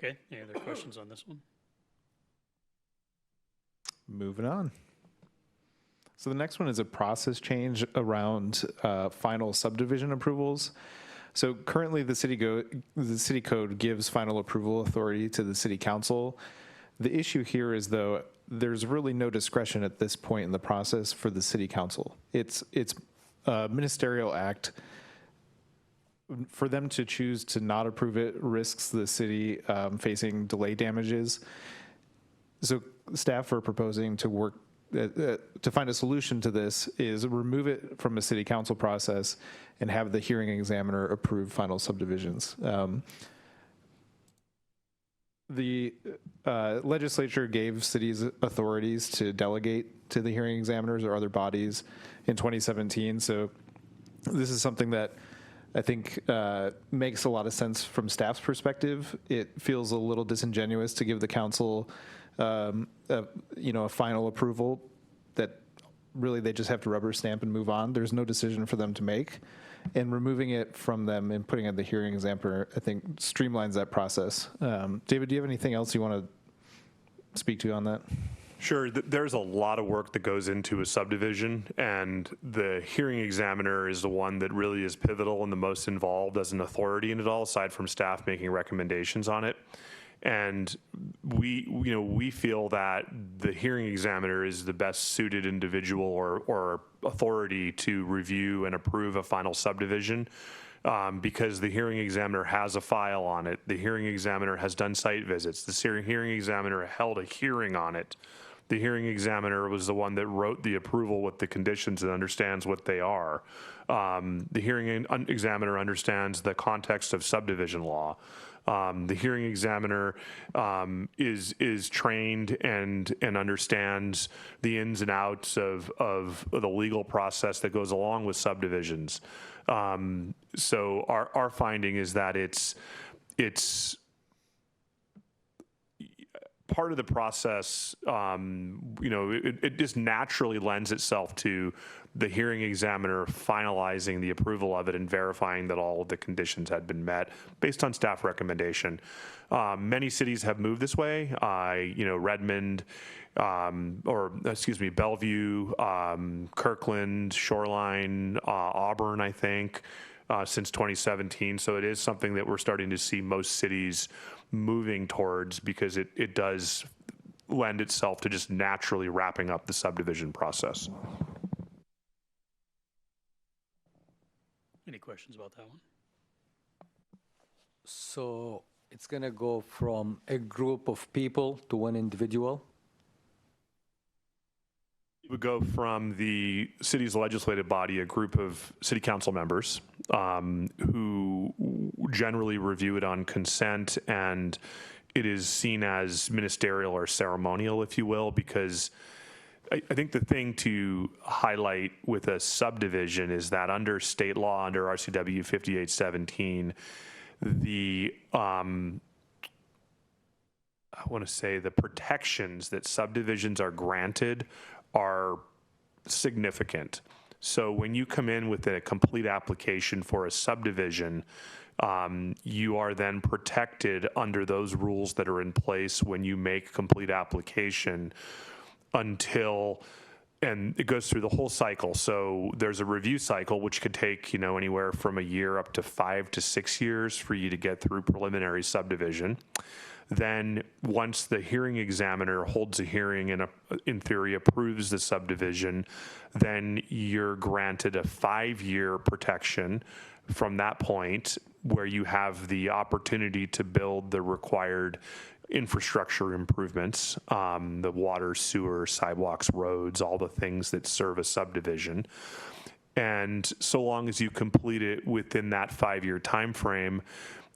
Okay, any other questions on this one? Moving on. So the next one is a process change around final subdivision approvals. So currently the city code gives final approval authority to the city council. The issue here is, though, there's really no discretion at this point in the process for the city council. It's a ministerial act. For them to choose to not approve it risks the city facing delay damages. So staff are proposing to work to find a solution to this is remove it from a city council process and have the hearing examiner approve final subdivisions. The legislature gave cities authorities to delegate to the hearing examiners or other bodies in 2017. So this is something that I think makes a lot of sense from staff's perspective. It feels a little disingenuous to give the council a final approval that really they just have to rubber stamp and move on. There's no decision for them to make. And removing it from them and putting it in the hearing examiner, I think, streamlines that process. David, do you have anything else you want to speak to on that? Sure. There's a lot of work that goes into a subdivision, and the hearing examiner is the one that really is pivotal and the most involved as an authority in it all, aside from staff making recommendations on it. And we feel that the hearing examiner is the best suited individual or authority to review and approve a final subdivision because the hearing examiner has a file on it. The hearing examiner has done site visits. The hearing examiner held a hearing on it. The hearing examiner was the one that wrote the approval with the conditions and understands what they are. The hearing examiner understands the context of subdivision law. The hearing examiner is trained and understands the ins and outs of the legal process that goes along with subdivisions. So our finding is that it's part of the process. It just naturally lends itself to the hearing examiner finalizing the approval of it and verifying that all of the conditions had been met based on staff recommendation. Many cities have moved this way. Redmond, Bellevue, Kirkland, Shoreline, Auburn, I think, since 2017. So it is something that we're starting to see most cities moving towards because it does lend itself to just naturally wrapping up the subdivision process. Any questions about that one? So it's going to go from a group of people to one individual? It would go from the city's legislative body, a group of city council members who generally review it on consent, and it is seen as ministerial or ceremonial, if you will, because I think the thing to highlight with a subdivision is that under state law, under RCW 5817, the protections that subdivisions are granted are significant. So when you come in with a complete application for a subdivision, you are then protected under those rules that are in place when you make complete application until, and it goes through the whole cycle. So there's a review cycle, which could take, anywhere from a year up to 5 to 6 years for you to get through preliminary subdivision. Then once the hearing examiner holds a hearing and in theory approves the subdivision, then you're granted a 5-year protection from that point where you have the opportunity to build the required infrastructure improvements, the water, sewer, sidewalks, roads, all the things that serve a subdivision. And so long as you complete it within that 5-year time frame,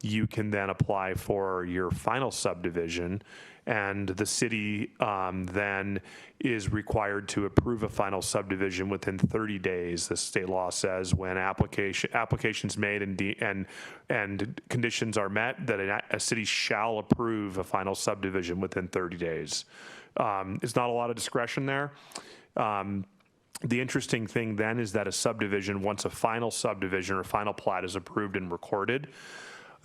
you can then apply for your final subdivision, and the city then is required to approve a final subdivision within 30 days. The state law says when applications made and conditions are met, that a city shall approve a final subdivision within 30 days. There's not a lot of discretion there. The interesting thing then is that a subdivision, once a final subdivision or final plat is approved and recorded,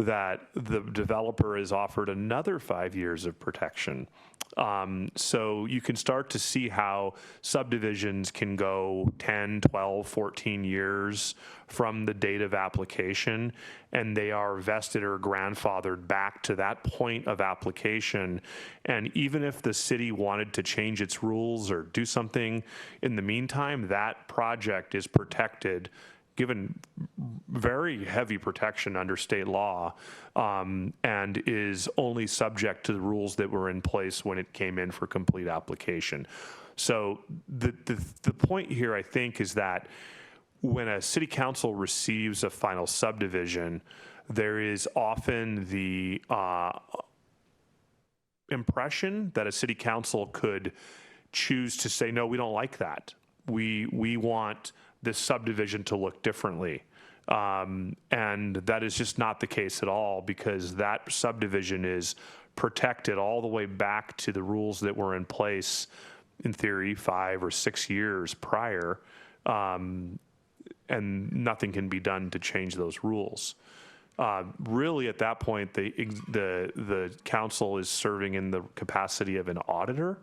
that the developer is offered another 5 years of protection. So you can start to see how subdivisions can go 10, 12, 14 years from the date of application, and they are vested or grandfathered back to that point of application. And even if the city wanted to change its rules or do something in the meantime, that project is protected, given very heavy protection under state law, and is only subject to the rules that were in place when it came in for complete application. So the point here, I think, is that when a city council receives a final subdivision, there is often the impression that a city council could choose to say, no, we don't like that. We want this subdivision to look differently. And that is just not the case at all, because that subdivision is protected all the way back to the rules that were in place, in theory, 5 or 6 years prior. And nothing can be done to change those rules. Really, at that point, the council is serving in the capacity of an auditor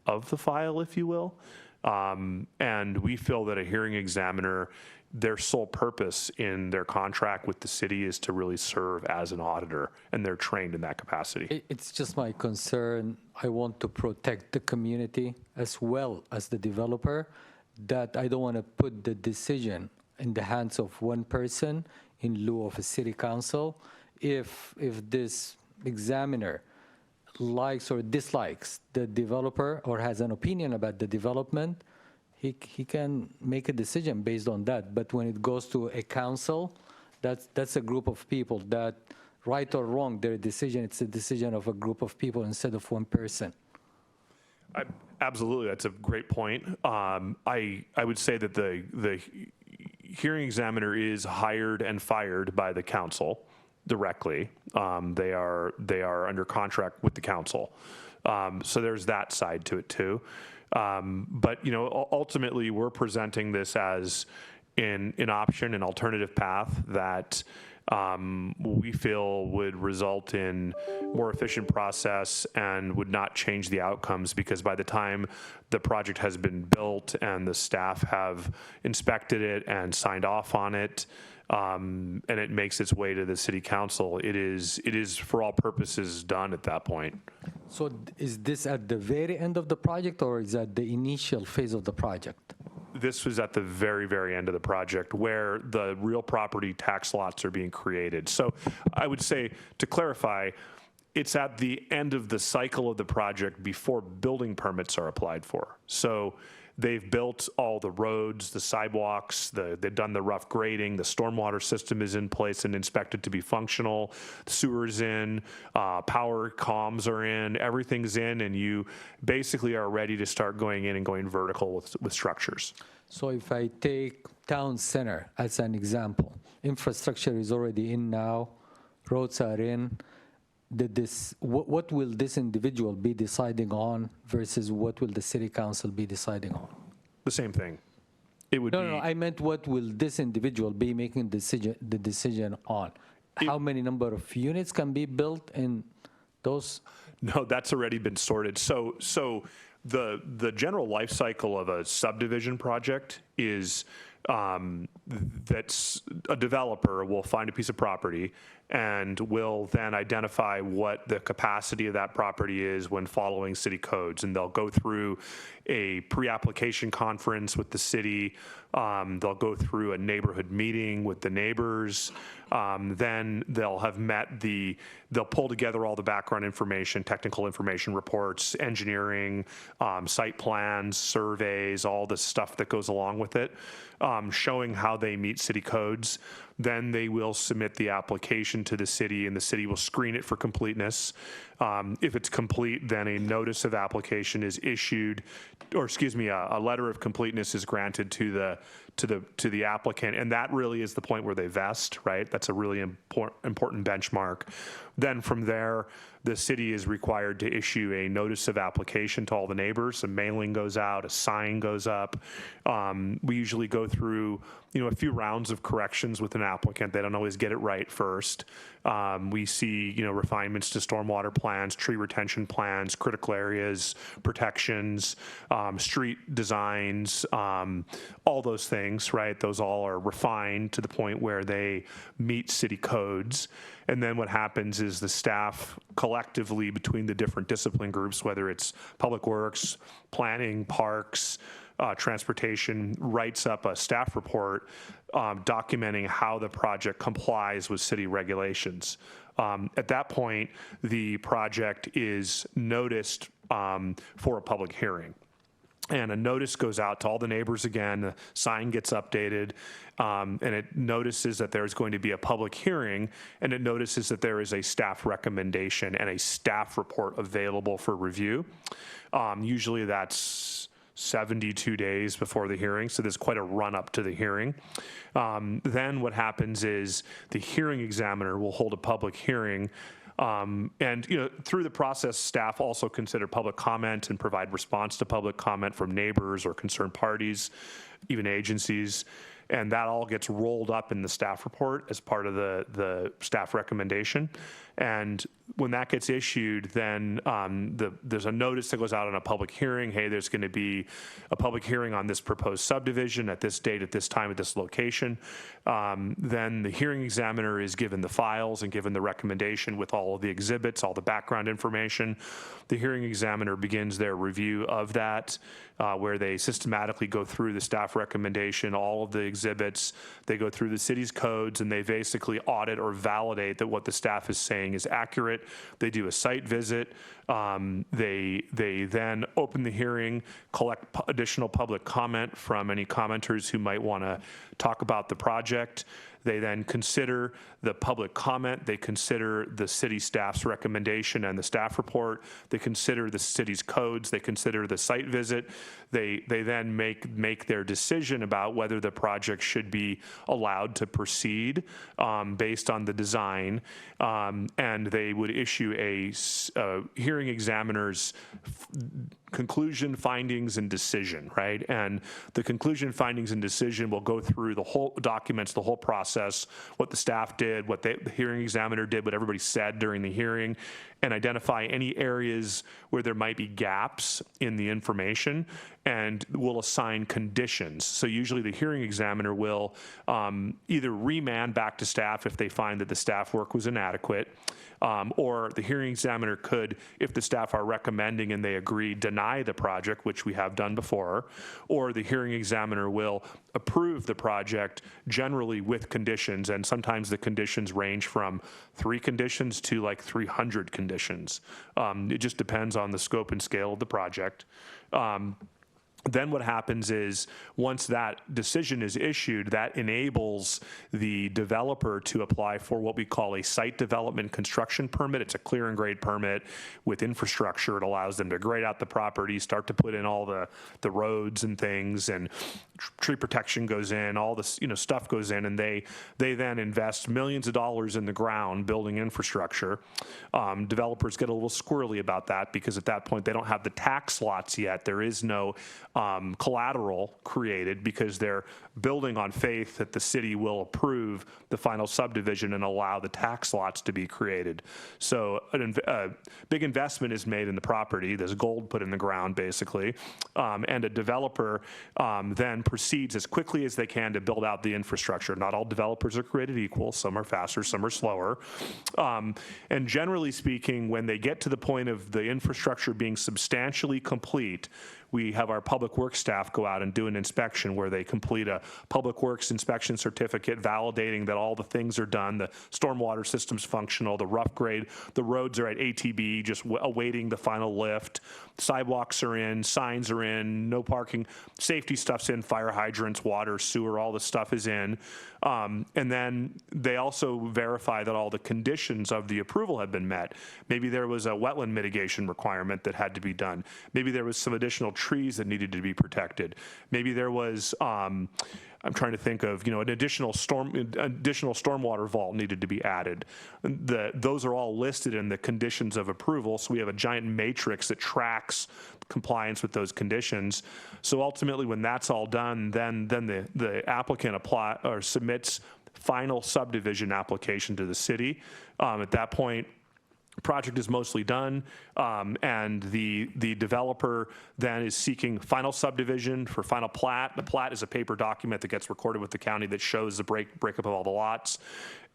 of the file, if you will. And we feel that a hearing examiner, their sole purpose in their contract with the city is to really serve as an auditor, and they're trained in that capacity. It's just my concern. I want to protect the community as well as the developer, that I don't want to put the decision in the hands of one person in lieu of a city council. If this examiner likes or dislikes the developer or has an opinion about the development, he can make a decision based on that. But when it goes to a council, that's a group of people that, right or wrong, their decision, it's a decision of a group of people instead of one person. Absolutely, that's a great point. I would say that the hearing examiner is hired and fired by the council directly. They are under contract with the council. So there's that side to it too. But ultimately, we're presenting this as an option, an alternative path that we feel would result in more efficient process and would not change the outcomes, because by the time the project has been built and the staff have inspected it and signed off on it, and it makes its way to the city council, it is for all purposes done at that point. So is this at the very end of the project, or is that the initial phase of the project? This was at the very, very end of the project, where the real property tax lots are being created. So I would say, to clarify, it's at the end of the cycle of the project before building permits are applied for. So they've built all the roads, the sidewalks, they've done the rough grading, the stormwater system is in place and inspected to be functional, the sewer's in, power comms are in, everything's in, and you basically are ready to start going in and going vertical with structures. So if I take town center as an example, infrastructure is already in now, roads are in. What will this individual be deciding on versus what will the city council be deciding on? The same thing. It would No, I meant what will this individual be making the decision on? How many number of units can be built in those? No, that's already been sorted. So the general life cycle of a subdivision project is that's a developer will find a piece of property and will then identify what the capacity of that property is when following city codes. And they'll go through a pre-application conference with the city. They'll go through a neighborhood meeting with the neighbors. Then they'll have they'll pull together all the background information, technical information reports, engineering, site plans, surveys, all the stuff that goes along with it, showing how they meet city codes. Then they will submit the application to the city, and the city will screen it for completeness. If it's complete, then a notice of application is issued, or excuse me, a letter of completeness is granted to to the applicant, and that really is the point where they vest, right? That's a really important benchmark. Then from there, the city is required to issue a notice of application to all the neighbors. A mailing goes out, a sign goes up. We usually go through, a few rounds of corrections with an applicant. They don't always get it right first. We see, refinements to stormwater plans, tree retention plans, critical areas, protections, street designs, all those things, right? Those all are refined to the point where they meet city codes. And then what happens is the staff collectively between the different discipline groups, whether it's public works, planning, parks, transportation, writes up a staff report documenting how the project complies with city regulations. At that point, the project is noticed for a public hearing. And a notice goes out to all the neighbors again, the sign gets updated, and it notices that there's going to be a public hearing, and it notices that there is a staff recommendation and a staff report available for review. Usually that's 72 days before the hearing, so there's quite a run up to the hearing. Then what happens is the hearing examiner will hold a public hearing. And through the process, staff also consider public comment and provide response to public comment from neighbors or concerned parties, even agencies, and that all gets rolled up in the staff report as part of the staff recommendation. And when that gets issued, then there's a notice that goes out on a public hearing. Hey, there's going to be a public hearing on this proposed subdivision at this date, at this time, at this location. Then the hearing examiner is given the files and given the recommendation with all of the exhibits, all the background information. The hearing examiner begins their review of that, where they systematically go through the staff recommendation, all of the exhibits. They go through the city's codes, and they basically audit or validate that what the staff is saying is accurate. They do a site visit. They then open the hearing, collect additional public comment from any commenters who might want to talk about the project. They then consider the public comment. They consider the city staff's recommendation and the staff report. They consider the city's codes. They consider the site visit. They then make their decision about whether the project should be allowed to proceed based on the design. And they would issue a hearing examiner's conclusion, findings, and decision, right? And the conclusion, findings, and decision will go through the whole documents, the whole process, what the staff did, what the hearing examiner did, what everybody said during the hearing, and identify any areas where there might be gaps in the information, and will assign conditions. So usually the hearing examiner will either remand back to staff if they find that the staff work was inadequate, or the hearing examiner could, if the staff are recommending and they agree, deny the project, which we have done before, or the hearing examiner will approve the project generally with conditions, and sometimes the conditions range from 3 conditions to like 300 conditions. It just depends on the scope and scale of the project. Then what happens is once that decision is issued, that enables the developer to apply for what we call a site development construction permit. It's a clear and grade permit with infrastructure. It allows them to grade out the property, start to put in all the roads and things, and tree protection goes in, all this stuff goes in, and they then invest millions of dollars in the ground building infrastructure. Developers get a little squirrely about that because at that point they don't have the tax lots yet. There is no collateral created because they're building on faith that the city will approve the final subdivision and allow the tax lots to be created. So a big investment is made in the property. There's gold put in the ground, basically, and a developer then proceeds as quickly as they can to build out the infrastructure. Not all developers are created equal. Some are faster, some are slower. And generally speaking, when they get to the point of the infrastructure being substantially complete, we have our public works staff go out and do an inspection where they complete a public works inspection certificate validating that all the things are done, the stormwater system's functional, the rough grade, the roads are at ATB, just awaiting the final lift, sidewalks are in, signs are in, no parking, safety stuff's in, fire hydrants, water, sewer, all the stuff is in. And then they also verify that all the conditions of the approval have been met. Maybe there was a wetland mitigation requirement that had to be done. Maybe there was some additional trees that needed to be protected. Maybe there was, I'm trying to think of, an additional stormwater vault needed to be added. Those are all listed in the conditions of approval. So we have a giant matrix that tracks compliance with those conditions. So ultimately, when that's all done, then the applicant submits final subdivision application to the city. At that point, project is mostly done, and the developer then is seeking final subdivision for final plat. The plat is a paper document that gets recorded with the county that shows the breakup of all the lots,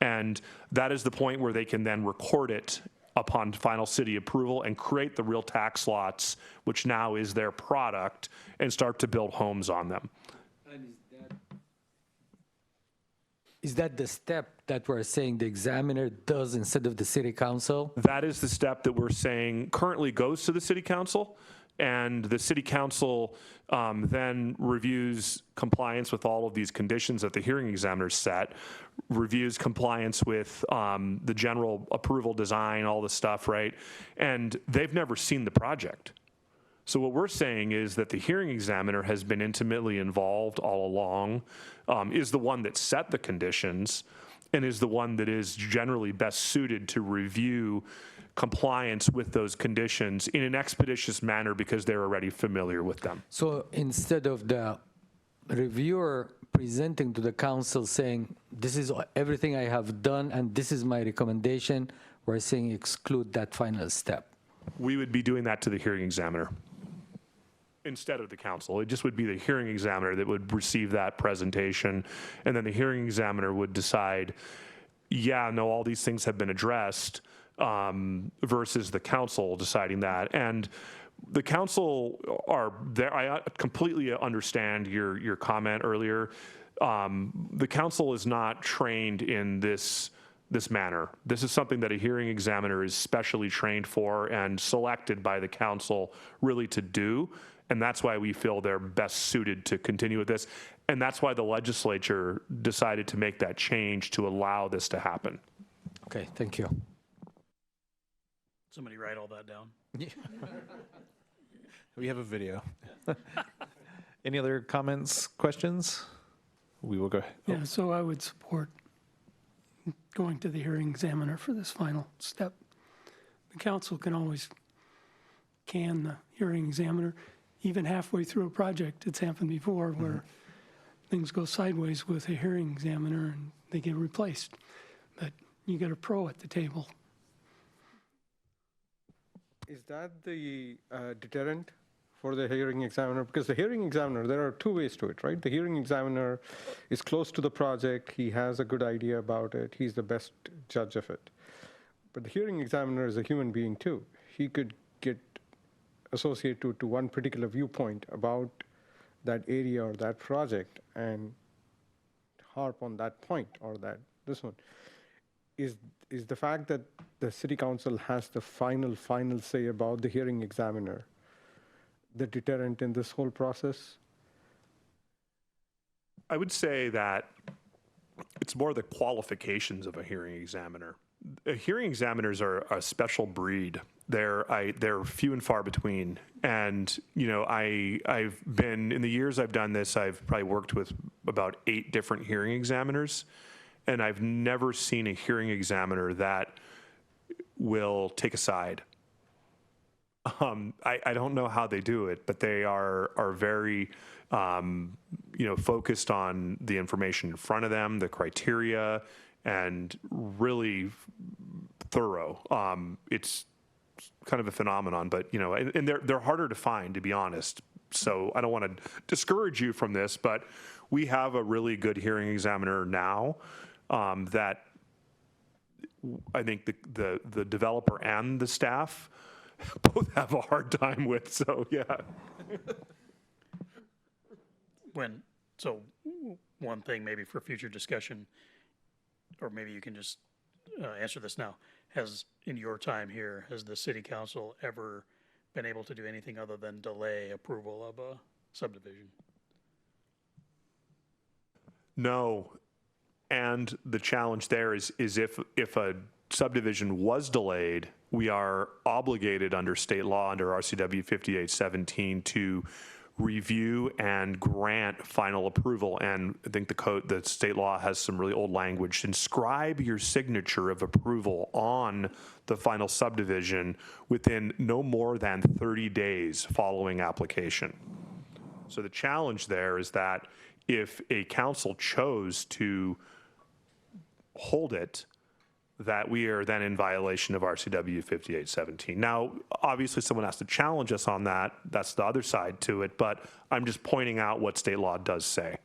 and that is the point where they can then record it upon final city approval and create the real tax lots, which now is their product, and start to build homes on them. Is that the step that we're saying the examiner does instead of the city council? That is the step that we're saying currently goes to the city council, and the city council then reviews compliance with all of these conditions that the hearing examiner set, reviews compliance with the general approval design, all the stuff, right? And they've never seen the project. So what we're saying is that the hearing examiner has been intimately involved all along, is the one that set the conditions, and is the one that is generally best suited to review compliance with those conditions in an expeditious manner because they're already familiar with them. So instead of the reviewer presenting to the council saying, this is everything I have done and this is my recommendation, we're saying exclude that final step. We would be doing that to the hearing examiner instead of the council. It just would be the hearing examiner that would receive that presentation, and then the hearing examiner would decide, yeah, no, all these things have been addressed, versus the council deciding that. And the council are there. I completely understand your comment earlier. The council is not trained in this manner. This is something that a hearing examiner is specially trained for and selected by the council really to do. And that's why we feel they're best suited to continue with this. And that's why the legislature decided to make that change to allow this to happen. Okay, thank you. Somebody write all that down. We have a video. Any other comments, questions? We will go ahead. Yeah, so I would support going to the hearing examiner for this final step. The council can always can the hearing examiner. Even halfway through a project, it's happened before where things go sideways with a hearing examiner and they get replaced. But you got a pro at the table. Is that the deterrent for the hearing examiner? Because the hearing examiner, there are two ways to it, right? The hearing examiner is close to the project. He has a good idea about it. He's the best judge of it. But the hearing examiner is a human being too. He could get associated to one particular viewpoint about that area or that project and harp on that point or this one. Is the fact that the city council has the final say about the hearing examiner the deterrent in this whole process? I would say that it's more the qualifications of a hearing examiner. Hearing examiners are a special breed. They're few and far between. And, I've been, in the years I've done this, I've probably worked with about 8 different hearing examiners. And I've never seen a hearing examiner that will take a side. I don't know how they do it, but they are very, focused on the information in front of them, the criteria, and really thorough. It's kind of a phenomenon, but and they're harder to find, to be honest. So I don't want to discourage you from this, but we have a really good hearing examiner now that I think the developer and the staff both have a hard time with. So yeah. So one thing maybe for future discussion, or maybe you can just answer this now. In your time here, has the city council ever been able to do anything other than delay approval of a subdivision? No. And the challenge there is if a subdivision was delayed, we are obligated under state law, under RCW 5817, to review and grant final approval. And I think the state law has some really old language. Inscribe your signature of approval on the final subdivision within no more than 30 days following application. So the challenge there is that if a council chose to hold it, that we are then in violation of RCW 5817. Now, obviously, someone has to challenge us on that. That's the other side to it, but I'm just pointing out what state law does say.